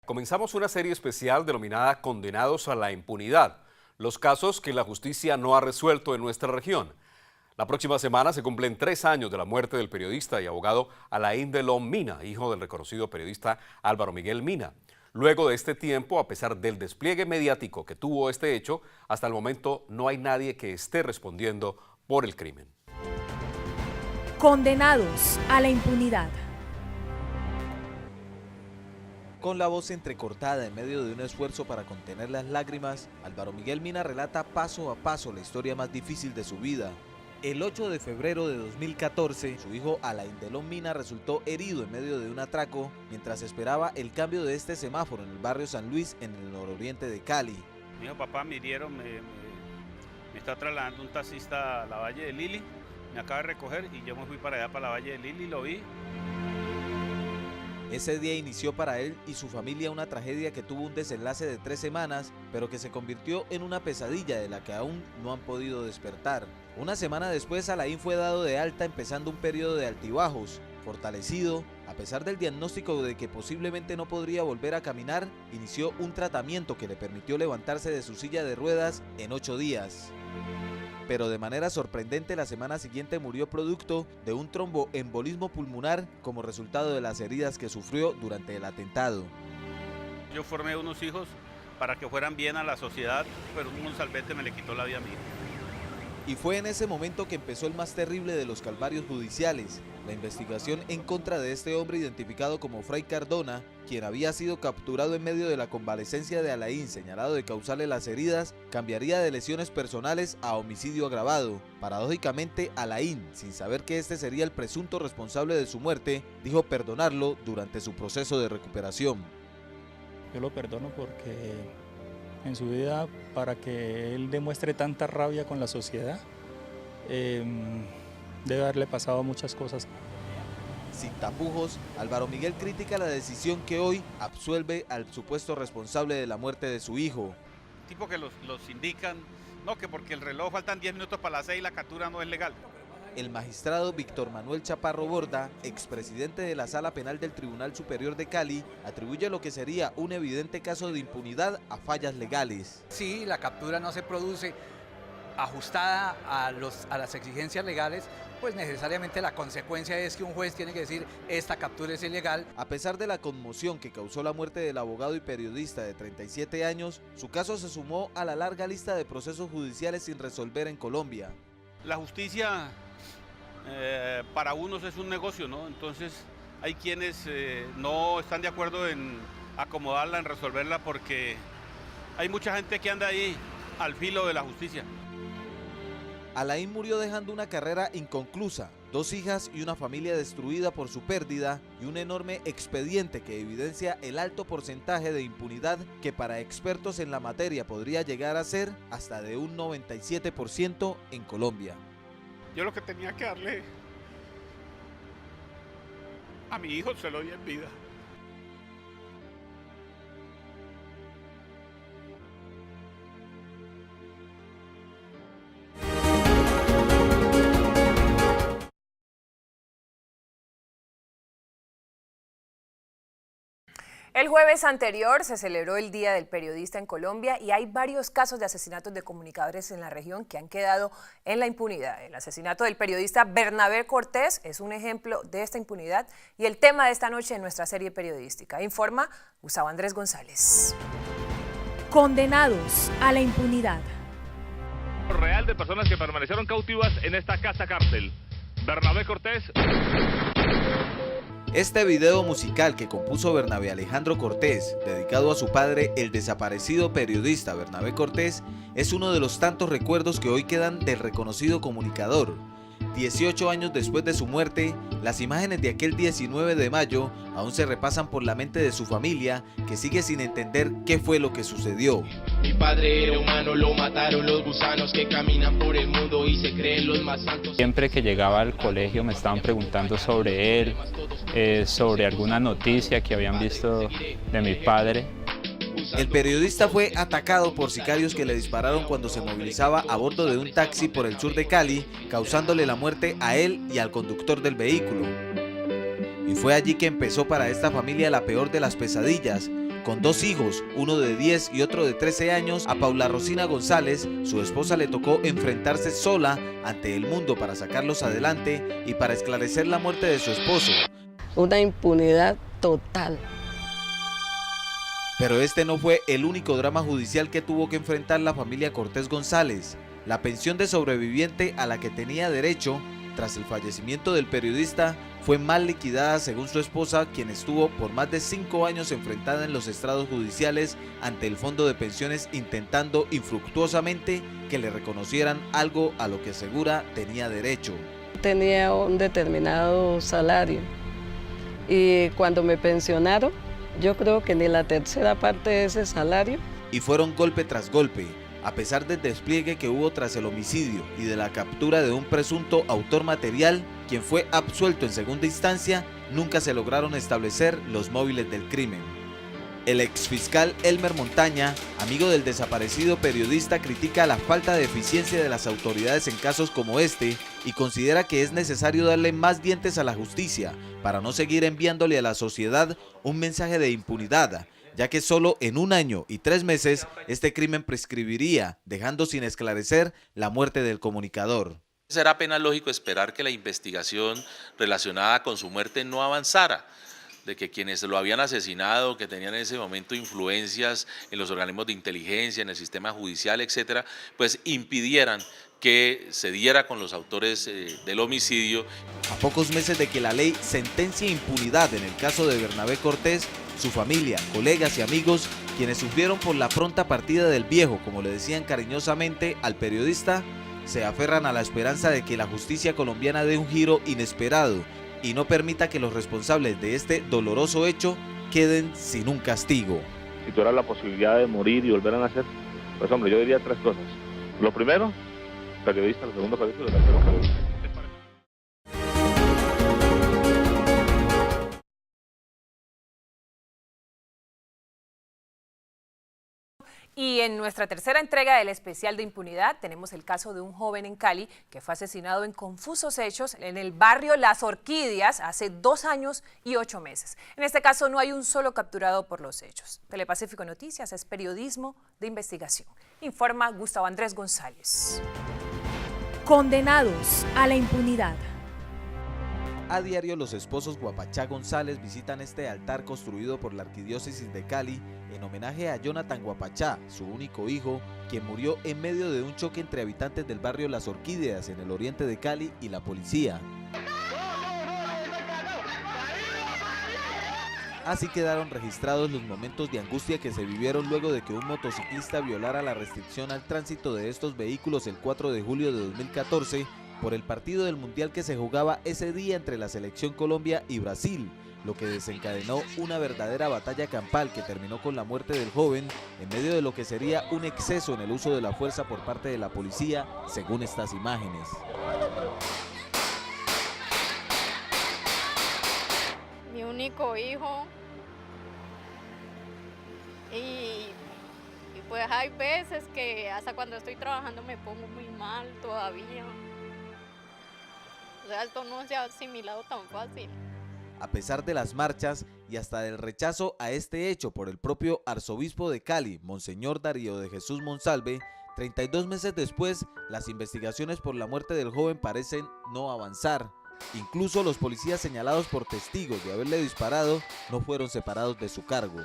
comenzamos una serie especial denominada Condenados a la Impunidad, los casos que la justicia no ha resuelto en nuestra región. La próxima semana se cumplen 3 años de la muerte del periodista y abogado Alain Delon Mina, hijo del reconocido periodista Álvaro Miguel Mina. Luego de este tiempo, a pesar del despliegue mediático que tuvo este hecho, hasta el momento no hay nadie que esté respondiendo por el crimen. Condenados a la impunidad. Con la voz entrecortada en medio de un esfuerzo para contener las lágrimas, Álvaro Miguel Mina relata paso a paso la historia más difícil de su vida. El 8 de febrero de 2014, su hijo Alain Delon Mina resultó herido en medio de un atraco mientras esperaba el cambio de este semáforo en el barrio San Luis, en el nororiente de Cali. Me dijo, papá, me hirieron, me está trasladando un taxista a la Valle de Lili, me acaba de recoger y yo me fui para allá, para la Valle de Lili, lo vi. Ese día inició para él y su familia una tragedia que tuvo un desenlace de 3 semanas, pero que se convirtió en una pesadilla de la que aún no han podido despertar. Una semana después, Alain fue dado de alta, empezando un periodo de altibajos. Fortalecido, a pesar del diagnóstico de que posiblemente no podría volver a caminar, inició un tratamiento que le permitió levantarse de su silla de ruedas en 8 días. Pero de manera sorprendente, la semana siguiente murió producto de un tromboembolismo pulmonar como resultado de las heridas que sufrió durante el atentado. Yo formé unos hijos para que fueran bien a la sociedad, pero un salvete me le quitó la vida a mí. Y fue en ese momento que empezó el más terrible de los calvarios judiciales, la investigación en contra de este hombre identificado como Fray Cardona, quien había sido capturado en medio de la convalecencia de Alain, señalado de causarle las heridas, cambiaría de lesiones personales a homicidio agravado. Paradójicamente, Alain, sin saber que este sería el presunto responsable de su muerte, dijo perdonarlo durante su proceso de recuperación. Yo lo perdono porque en su vida, para que él demuestre tanta rabia con la sociedad, debe haberle pasado muchas cosas. Sin tapujos, Álvaro Miguel critica la decisión que hoy absuelve al supuesto responsable de la muerte de su hijo. Tipo que los indican, no, que porque el reloj faltan 10 minutos para las 6 y la captura no es legal. El magistrado Víctor Manuel Chaparro Borda, expresidente de la Sala Penal del Tribunal Superior de Cali, atribuye lo que sería un evidente caso de impunidad a fallas legales. Sí, la captura no se produce ajustada a las exigencias legales, pues necesariamente la consecuencia es que un juez tiene que decir esta captura es ilegal. A pesar de la conmoción que causó la muerte del abogado y periodista de 37 años, su caso se sumó a la larga lista de procesos judiciales sin resolver en Colombia. La justicia para unos es un negocio, ¿no? Entonces hay quienes no están de acuerdo en acomodarla, en resolverla, porque hay mucha gente que anda ahí al filo de la justicia. Alain murió dejando una carrera inconclusa, 2 hijas y una familia destruida por su pérdida, y un enorme expediente que evidencia el alto porcentaje de impunidad que para expertos en la materia podría llegar a ser hasta de un 97% en Colombia. Yo lo que tenía que darle a mi hijo se lo di en vida. El jueves anterior se celebró el Día del Periodista en Colombia y hay varios casos de asesinatos de comunicadores en la región que han quedado en la impunidad. El asesinato del periodista Bernabé Cortés es un ejemplo de esta impunidad y el tema de esta noche en nuestra serie periodística. Informa Gustavo Andrés González. Condenados a la impunidad. Real de personas que permanecieron cautivas en esta casa cárcel. Bernabé Cortés. Este video musical que compuso Bernabé Alejandro Cortés, dedicado a su padre, el desaparecido periodista Bernabé Cortés, es uno de los tantos recuerdos que hoy quedan del reconocido comunicador. 18 años después de su muerte, las imágenes de aquel 19 de mayo aún se repasan por la mente de su familia, que sigue sin entender qué fue lo que sucedió. Mi padre era humano, lo mataron los gusanos que caminan por el mundo y se creen los más santos. Siempre que llegaba al colegio me estaban preguntando sobre él, sobre alguna noticia que habían visto de mi padre. El periodista fue atacado por sicarios que le dispararon cuando se movilizaba a bordo de un taxi por el sur de Cali, causándole la muerte a él y al conductor del vehículo. Y fue allí que empezó para esta familia la peor de las pesadillas, Con 2 hijos, uno de 10 y otro de 13 años, a Paula Rosina González, su esposa, le tocó enfrentarse sola ante el mundo para sacarlos adelante y para esclarecer la muerte de su esposo. Una impunidad total. Pero este no fue el único drama judicial que tuvo que enfrentar la familia Cortés González. La pensión de sobreviviente a la que tenía derecho tras el fallecimiento del periodista fue mal liquidada según su esposa, quien estuvo por más de 5 años enfrentada en los estrados judiciales ante el fondo de pensiones, intentando infructuosamente que le reconocieran algo a lo que asegura tenía derecho. Tenía un determinado salario y cuando me pensionaron, yo creo que ni la tercera parte de ese salario. Y fueron golpe tras golpe. A pesar del despliegue que hubo tras el homicidio y de la captura de un presunto autor material, quien fue absuelto en segunda instancia, nunca se lograron establecer los móviles del crimen. El exfiscal Elmer Montaña, amigo del desaparecido periodista, critica la falta de eficiencia de las autoridades en casos como este y considera que es necesario darle más dientes a la justicia para no seguir enviándole a la sociedad un mensaje de impunidad, ya que solo en 1 año y 3 meses este crimen prescribiría, dejando sin esclarecer la muerte del comunicador. Será apenas lógico esperar que la investigación relacionada con su muerte no avanzara, de que quienes lo habían asesinado, que tenían en ese momento influencias en los organismos de inteligencia, en el sistema judicial, etcétera, pues impidieran que se diera con los autores del homicidio. A pocos meses de que la ley sentencie impunidad en el caso de Bernabé Cortés, su familia, colegas y amigos, quienes sufrieron por la pronta partida del viejo, como le decían cariñosamente al periodista, se aferran a la esperanza de que la justicia colombiana dé un giro inesperado y no permita que los responsables de este doloroso hecho queden sin un castigo. Si tuviera la posibilidad de morir y volver a nacer, pues hombre, yo diría 3 cosas. Lo primero, periodista; lo segundo, periodista; y lo tercero, periodista. Y en nuestra tercera entrega del especial de impunidad tenemos el caso de un joven en Cali que fue asesinado en confusos hechos en el barrio Las Orquídeas hace 2 años y 8 meses. En este caso no hay un solo capturado por los hechos. Telepacífico Noticias es periodismo de investigación. Informa Gustavo Andrés González. Condenados a la impunidad. A diario los esposos Guapachá González visitan este altar construido por la Arquidiócesis de Cali en homenaje a Jonathan Guapachá, su único hijo, quien murió en medio de un choque entre habitantes del barrio Las Orquídeas en el oriente de Cali y la policía. Así quedaron registrados los momentos de angustia que se vivieron luego de que un motociclista violara la restricción al tránsito de estos vehículos el 4 de julio de 2014 por el partido del Mundial que se jugaba ese día entre la selección Colombia y Brasil, lo que desencadenó una verdadera batalla campal que terminó con la muerte del joven en medio de lo que sería un exceso en el uso de la fuerza por parte de la policía, según estas imágenes. Mi único hijo, y pues hay veces que hasta cuando estoy trabajando me pongo muy mal todavía. O sea, esto no se ha asimilado tan fácil. A pesar de las marchas y hasta del rechazo a este hecho por el propio arzobispo de Cali, Monseñor Darío de Jesús Monsalve, 32 meses después, las investigaciones por la muerte del joven parecen no avanzar. Incluso los policías señalados por testigos de haberle disparado no fueron separados de su cargo.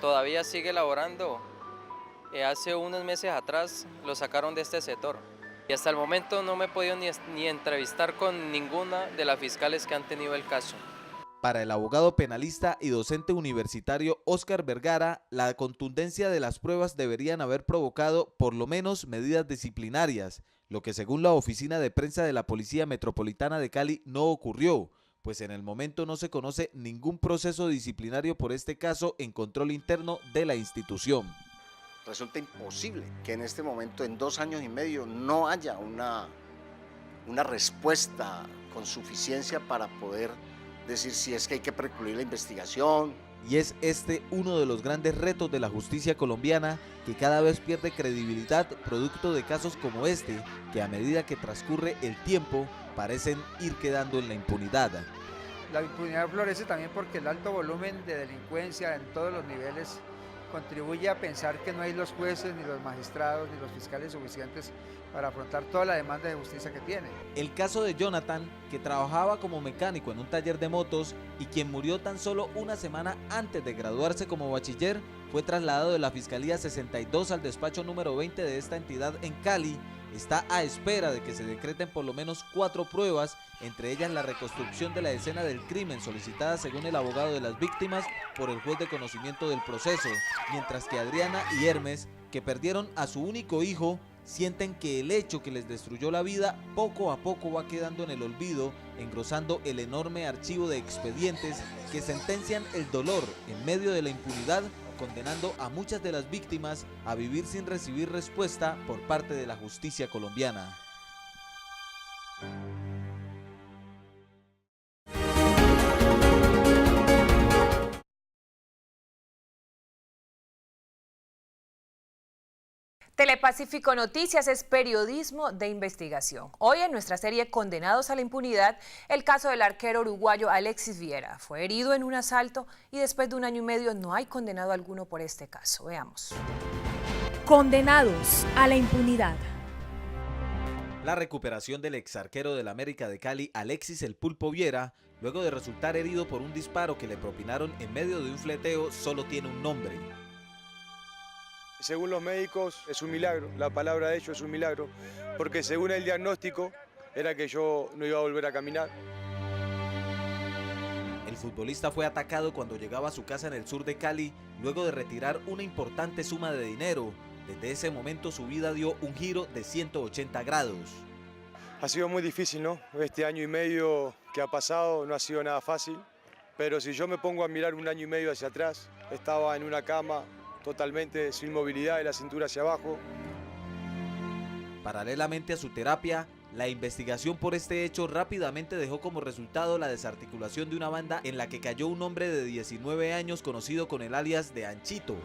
Todavía sigue laborando. Hace unos meses atrás lo sacaron de este sector. Y hasta el momento no me he podido ni entrevistar con ninguna de las fiscales que han tenido el caso. Para el abogado penalista y docente universitario Óscar Vergara, la contundencia de las pruebas deberían haber provocado por lo menos medidas disciplinarias, lo que según la oficina de prensa de la Policía Metropolitana de Cali no ocurrió, pues en el momento no se conoce ningún proceso disciplinario por este caso en control interno de la institución. Resulta imposible que en este momento, en 2 años y medio, no haya una respuesta con suficiencia para poder decir si es que hay que precluir la investigación. Y es este uno de los grandes retos de la justicia colombiana, que cada vez pierde credibilidad producto de casos como este, que a medida que transcurre el tiempo parecen ir quedando en la impunidad. La impunidad florece también porque el alto volumen de delincuencia en todos los niveles contribuye a pensar que no hay los jueces, ni los magistrados, ni los fiscales suficientes para afrontar toda la demanda de justicia que tiene. El caso de Jonathan, que trabajaba como mecánico en un taller de motos y quien murió tan solo una semana antes de graduarse como bachiller, fue trasladado de la Fiscalía 62 al despacho número 20 de esta entidad en Cali. Está a espera de que se decreten por lo menos 4 pruebas, entre ellas la reconstrucción de la escena del crimen solicitada según el abogado de las víctimas por el juez de conocimiento del proceso, mientras que Adriana y Hermes, que perdieron a su único hijo, sienten que el hecho que les destruyó la vida poco a poco va quedando en el olvido, engrosando el enorme archivo de expedientes que sentencian el dolor en medio de la impunidad, condenando a muchas de las víctimas a vivir sin recibir respuesta por parte de la justicia colombiana. Telepacífico Noticias es periodismo de investigación. Hoy en nuestra serie Condenados a la Impunidad, el caso del arquero uruguayo Alexis Viera. Fue herido en un asalto y después de 1 año y medio no hay condenado alguno por este caso. Veamos. Condenados a la impunidad. La recuperación del exarquero del América de Cali, Alexis El Pulpo Viera, luego de resultar herido por un disparo que le propinaron en medio de un fleteo, solo tiene un nombre. Según los médicos es un milagro, la palabra de ellos es un milagro, porque según el diagnóstico era que yo no iba a volver a caminar. El futbolista fue atacado cuando llegaba a su casa en el sur de Cali, luego de retirar una importante suma de dinero. Desde ese momento su vida dio un giro de 180 grados. Ha sido muy difícil, ¿no? Este año y medio que ha pasado no ha sido nada fácil, pero si yo me pongo a mirar 1 año y medio hacia atrás, estaba en una cama, totalmente sin movilidad de la cintura hacia abajo. Paralelamente a su terapia, la investigación por este hecho rápidamente dejó como resultado la desarticulación de una banda en la que cayó un hombre de 19 años conocido con el alias de Anchito.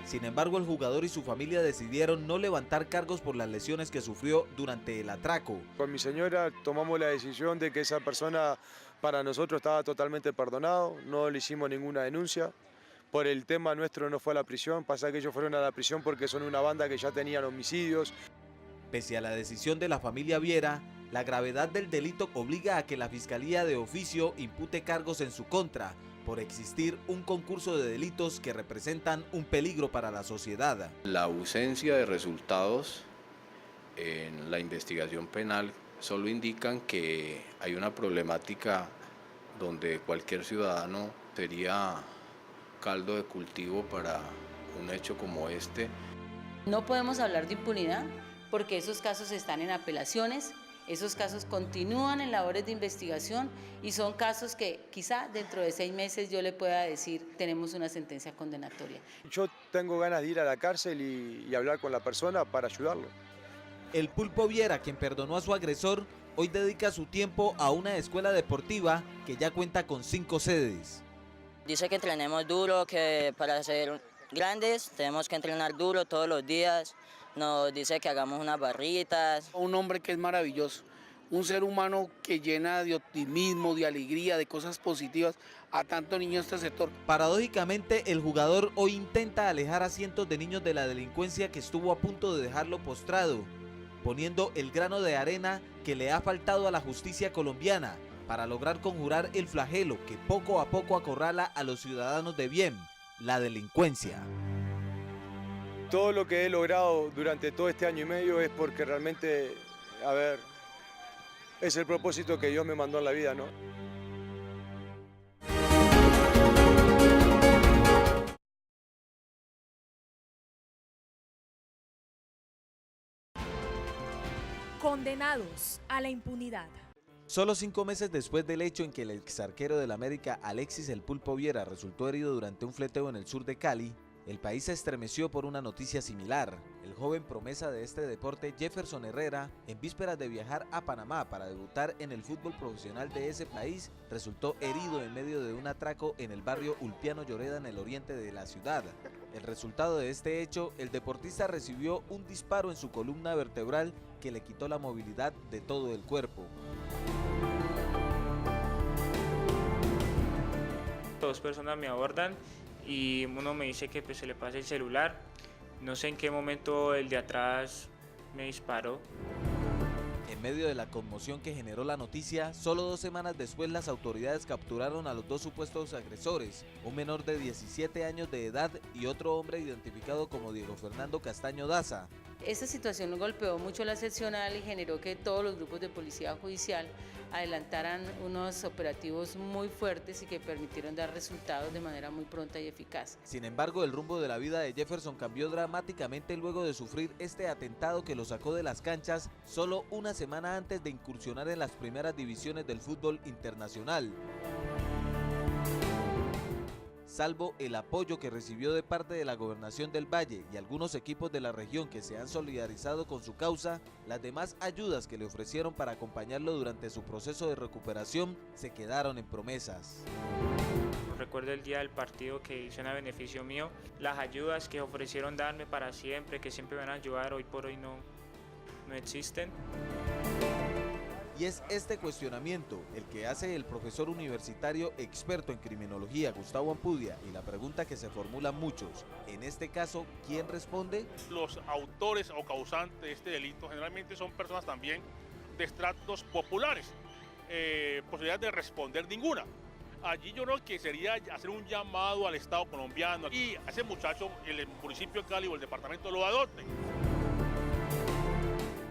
Sin embargo, el jugador y su familia decidieron no levantar cargos por las lesiones que sufrió durante el atraco. Con mi señora tomamos la decisión de que esa persona para nosotros estaba totalmente perdonado, no le hicimos ninguna denuncia. Por el tema nuestro no fue a la prisión, pasa que ellos fueron a la prisión porque son una banda que ya tenían homicidios. Pese a la decisión de la familia Viera, la gravedad del delito obliga a que la Fiscalía de Oficio impute cargos en su contra, por existir un concurso de delitos que representan un peligro para la sociedad. La ausencia de resultados en la investigación penal solo indican que hay una problemática donde cualquier ciudadano sería caldo de cultivo para un hecho como este. No podemos hablar de impunidad porque esos casos están en apelaciones, esos casos continúan en labores de investigación y son casos que quizá dentro de 6 meses yo le pueda decir tenemos una sentencia condenatoria. Yo tengo ganas de ir a la cárcel y hablar con la persona para ayudarlo. El Pulpo Viera, quien perdonó a su agresor, hoy dedica su tiempo a una escuela deportiva que ya cuenta con 5 sedes. Dice que entrenemos duro, que para ser grandes tenemos que entrenar duro todos los días. Nos dice que hagamos unas barritas. Un hombre que es maravilloso, un ser humano que llena de optimismo, de alegría, de cosas positivas a tanto niño de este sector. Paradójicamente, el jugador hoy intenta alejar a cientos de niños de la delincuencia que estuvo a punto de dejarlo postrado, poniendo el grano de arena que le ha faltado a la justicia colombiana para lograr conjurar el flagelo que poco a poco acorrala a los ciudadanos de bien, la delincuencia. Todo lo que he logrado durante todo este año y medio es porque realmente, es el propósito que Dios me mandó en la vida, ¿no? Condenados a la impunidad. Solo 5 meses después del hecho en que el exarquero del América, Alexis El Pulpo Viera, resultó herido durante un fleteo en el sur de Cali, el país se estremeció por una noticia similar. El joven promesa de este deporte, Jefferson Herrera, en vísperas de viajar a Panamá para debutar en el fútbol profesional de ese país, resultó herido en medio de un atraco en el barrio Ulpiano Lloreda en el oriente de la ciudad. El resultado de este hecho, el deportista recibió un disparo en su columna vertebral que le quitó la movilidad de todo el cuerpo. 2 personas me abordan y uno me dice que pues, se le pase el celular. No sé en qué momento el de atrás me disparó. En medio de la conmoción que generó la noticia, solo 2 semanas después las autoridades capturaron a los 2 supuestos agresores, un menor de 17 años de edad y otro hombre identificado como Diego Fernando Castaño Daza. Esta situación golpeó mucho la seccional y generó que todos los grupos de policía judicial adelantaran unos operativos muy fuertes y que permitieron dar resultados de manera muy pronta y eficaz. Sin embargo, el rumbo de la vida de Jefferson cambió dramáticamente luego de sufrir este atentado que lo sacó de las canchas solo una semana antes de incursionar en las primeras divisiones del fútbol internacional. Salvo el apoyo que recibió de parte de la Gobernación del Valle y algunos equipos de la región que se han solidarizado con su causa, las demás ayudas que le ofrecieron para acompañarlo durante su proceso de recuperación se quedaron en promesas. Recuerdo el día del partido que hice a beneficio mío, las ayudas que ofrecieron darme para siempre, que siempre me van a ayudar, hoy por hoy no existen. Y es este cuestionamiento el que hace el profesor universitario experto en criminología Gustavo Ampudia y la pregunta que se formulan muchos, en este caso, ¿quién responde? Los autores o causantes de este delito generalmente son personas también de estratos populares, posibilidad de responder ninguna. Allí yo creo que sería hacer un llamado al Estado colombiano y a ese muchacho, el municipio de Cali o el departamento lo adopten.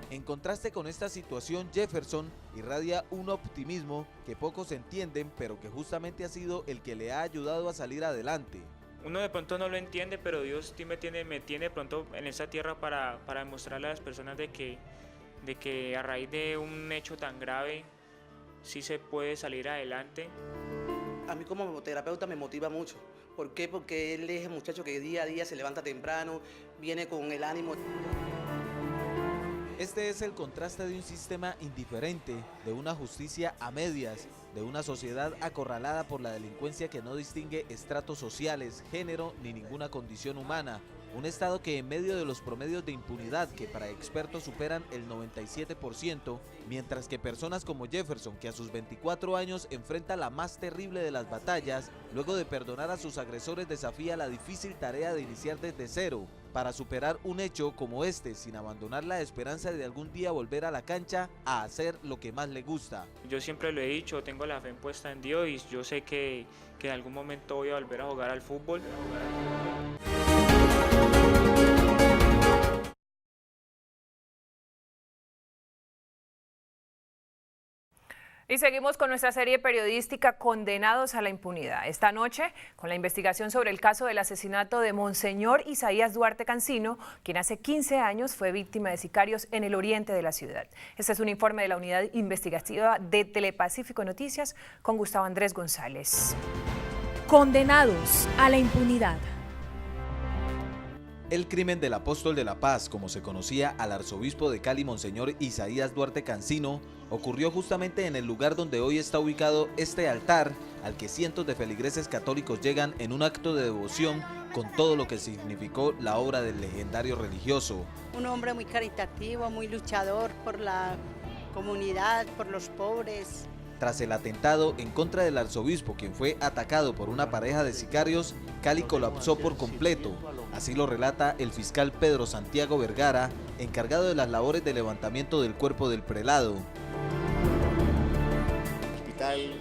En contraste con esta situación, Jefferson irradia un optimismo que pocos entienden, pero que justamente ha sido el que le ha ayudado a salir adelante. Uno de pronto no lo entiende, pero Dios me tiene pronto en esta tierra para demostrarle a las personas de que a raíz de un hecho tan grave sí se puede salir adelante. A mí como terapeuta me motiva mucho. ¿Por qué? Porque él es el muchacho que día a día se levanta temprano, viene con el ánimo. Este es el contraste de un sistema indiferente, de una justicia a medias, de una sociedad acorralada por la delincuencia que no distingue estratos sociales, género ni ninguna condición humana. Un Estado que en medio de los promedios de impunidad que para expertos superan el 97%, mientras que personas como Jefferson, que a sus 24 años enfrenta la más terrible de las batallas, luego de perdonar a sus agresores desafía la difícil tarea de iniciar desde cero, para superar un hecho como este sin abandonar la esperanza de algún día volver a la cancha a hacer lo que más le gusta. Yo siempre lo he dicho, tengo la fe puesta en Dios y yo sé que en algún momento voy a volver a jugar al fútbol. Y seguimos con nuestra serie periodística Condenados a la Impunidad. Esta noche, con la investigación sobre el caso del asesinato de Monseñor Isaías Duarte Cancino, quien hace 15 años fue víctima de sicarios en el oriente de la ciudad. Este es un informe de la Unidad Investigativa de Telepacífico Noticias con Gustavo Andrés González. Condenados a la impunidad. El crimen del apóstol de la paz, como se conocía al arzobispo de Cali, Monseñor Isaías Duarte Cancino, ocurrió justamente en el lugar donde hoy está ubicado este altar, al que cientos de feligreses católicos llegan en un acto de devoción con todo lo que significó la obra del legendario religioso. Un hombre muy caritativo, muy luchador por la comunidad, por los pobres. Tras el atentado en contra del arzobispo, quien fue atacado por una pareja de sicarios, Cali colapsó por completo. Así lo relata el fiscal Pedro Santiago Vergara, encargado de las labores de levantamiento del cuerpo del prelado. Hospital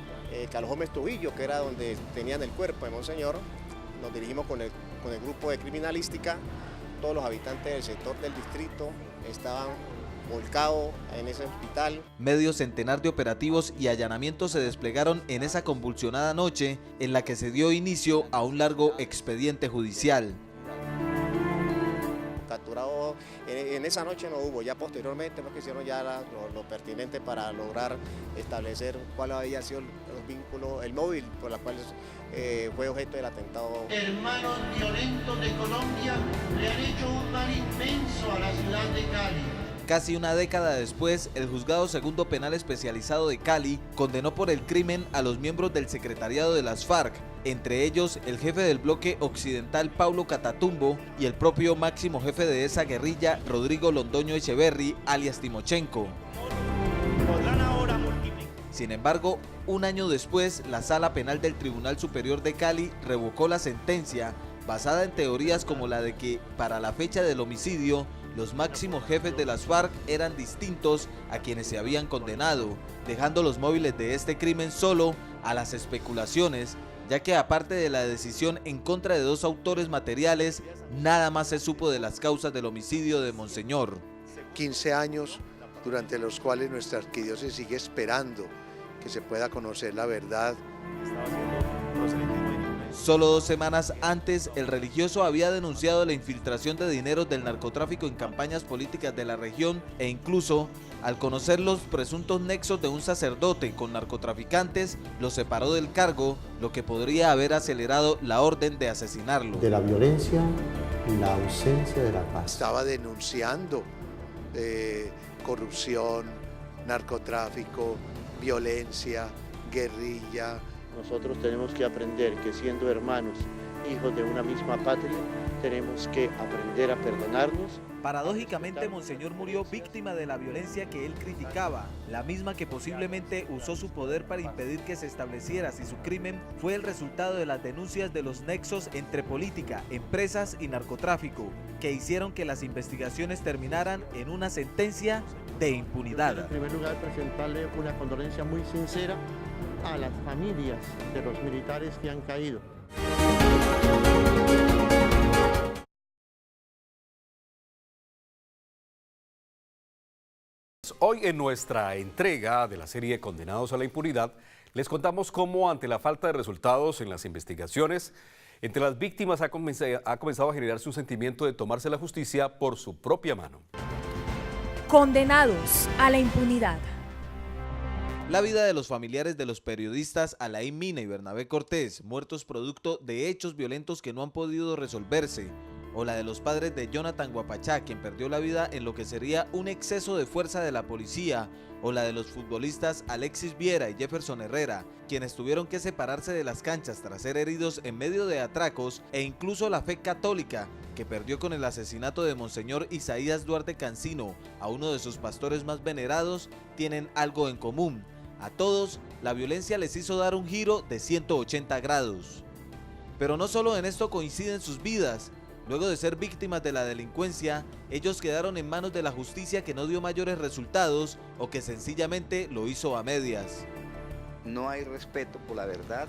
Carlos Gómez Tobillo, que era donde tenían el cuerpo de Monseñor, nos dirigimos con el grupo de criminalística. Todos los habitantes del sector del distrito estaban volcado en ese hospital. Medio centenar de operativos y allanamientos se desplegaron en esa convulsionada noche en la que se dio inicio a un largo expediente judicial. Capturados en esa noche no hubo, ya posteriormente lo que hicieron ya lo pertinente para lograr establecer cuál había sido los vínculos, el móvil por el cual fue objeto del atentado. Hermanos violentos de Colombia le han hecho un mal inmenso a la ciudad de Cali. Casi una década después, el Juzgado Segundo Penal Especializado de Cali condenó por el crimen a los miembros del secretariado de las FARC, entre ellos el jefe del bloque occidental Paulo Catatumbo y el propio máximo jefe de esa guerrilla Rodrigo Londoño Echeverry, alias Timochenko. Sin embargo, un año después, la Sala Penal del Tribunal Superior de Cali revocó la sentencia, basada en teorías como la de que, para la fecha del homicidio, los máximos jefes de las FARC eran distintos a quienes se habían condenado, dejando los móviles de este crimen solo a las especulaciones, ya que aparte de la decisión en contra de 2 autores materiales, nada más se supo de las causas del homicidio de Monseñor. 15 años durante los cuales nuestra arquidiócesis sigue esperando que se pueda conocer la verdad. Solo 2 semanas antes, el religioso había denunciado la infiltración de dineros del narcotráfico en campañas políticas de la región e incluso, al conocer los presuntos nexos de un sacerdote con narcotraficantes, lo separó del cargo, lo que podría haber acelerado la orden de asesinarlo. De la violencia, la ausencia de la paz. Estaba denunciando corrupción, narcotráfico, violencia, guerrilla. Nosotros tenemos que aprender que siendo hermanos, hijos de una misma patria, tenemos que aprender a perdonarnos. Paradójicamente, Monseñor murió víctima de la violencia que él criticaba, la misma que posiblemente usó su poder para impedir que se estableciera si su crimen fue el resultado de las denuncias de los nexos entre política, empresas y narcotráfico, que hicieron que las investigaciones terminaran en una sentencia de impunidad. En primer lugar, presentarle una condolencia muy sincera a las familias de los militares que han caído. Hoy en nuestra entrega de la serie Condenados a la Impunidad, les contamos cómo ante la falta de resultados en las investigaciones, entre las víctimas ha comenzado a generarse un sentimiento de tomarse la justicia por su propia mano. Condenados a la impunidad. La vida de los familiares de los periodistas Alain Mina y Bernabé Cortés, muertos producto de hechos violentos que no han podido resolverse, o la de los padres de Jonathan Guapachá, quien perdió la vida en lo que sería un exceso de fuerza de la policía, o la de los futbolistas Alexis Viera y Jefferson Herrera, quienes tuvieron que separarse de las canchas tras ser heridos en medio de atracos, e incluso la fe católica, que perdió con el asesinato de Monseñor Isaías Duarte Cancino, a uno de sus pastores más venerados, tienen algo en común. A todos, la violencia les hizo dar un giro de 180 grados. Pero no solo en esto coinciden sus vidas. Luego de ser víctimas de la delincuencia, ellos quedaron en manos de la justicia, que no dio mayores resultados o que sencillamente lo hizo a medias. No hay respeto por la verdad,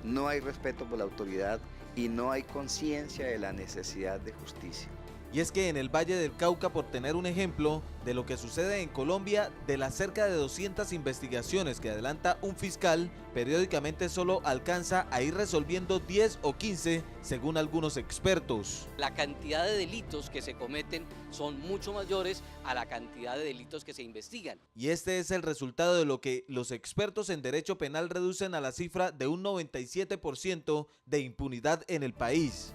no hay respeto por la autoridad y no hay conciencia de la necesidad de justicia. Y es que en el Valle del Cauca, por tener un ejemplo de lo que sucede en Colombia, de las cerca de 200 investigaciones que adelanta un fiscal, periódicamente solo alcanza a ir resolviendo 10 o 15 según algunos expertos. La cantidad de delitos que se cometen son mucho mayores a la cantidad de delitos que se investigan. Y este es el resultado de lo que los expertos en derecho penal reducen a la cifra de un 97% de impunidad en el país.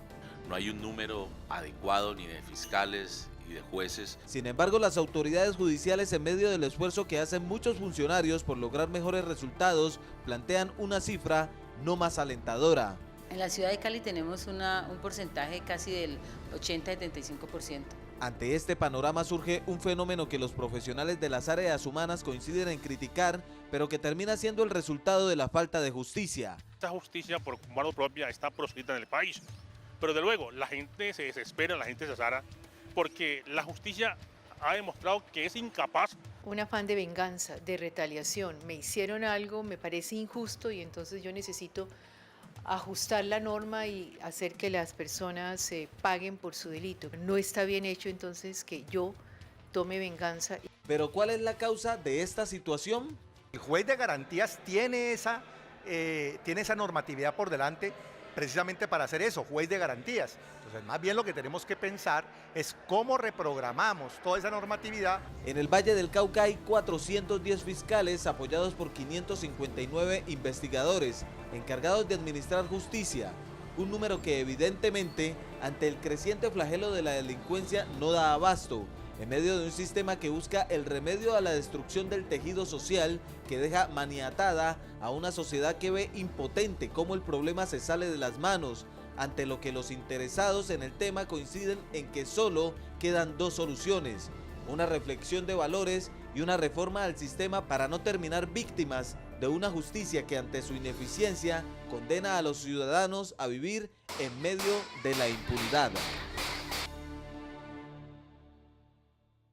No hay un número adecuado ni de fiscales y de jueces. Sin embargo, las autoridades judiciales, en medio del esfuerzo que hacen muchos funcionarios por lograr mejores resultados, plantean una cifra no más alentadora. En la ciudad de Cali tenemos un porcentaje casi del 80-75%. Ante este panorama surge un fenómeno que los profesionales de las áreas humanas coinciden en criticar, pero que termina siendo el resultado de la falta de justicia. Esta justicia por mano propia está proscrita en el país. Pero de luego, la gente se desespera, la gente se azara, porque la justicia ha demostrado que es incapaz. Un afán de venganza, de retaliación. Me hicieron algo, me parece injusto y entonces yo necesito ajustar la norma y hacer que las personas paguen por su delito. No está bien hecho entonces que yo tome venganza. ¿Pero cuál es la causa de esta situación? El juez de garantías tiene esa normatividad por delante, precisamente para hacer eso, juez de garantías. Entonces, más bien lo que tenemos que pensar es cómo reprogramamos toda esa normatividad. En el Valle del Cauca hay 410 fiscales apoyados por 559 investigadores encargados de administrar justicia, un número que evidentemente, ante el creciente flagelo de la delincuencia, no da abasto, en medio de un sistema que busca el remedio a la destrucción del tejido social, que deja maniatada a una sociedad que ve impotente cómo el problema se sale de las manos, ante lo que los interesados en el tema coinciden en que solo quedan 2 soluciones: una reflexión de valores y una reforma al sistema para no terminar víctimas de una justicia que ante su ineficiencia condena a los ciudadanos a vivir en medio de la impunidad.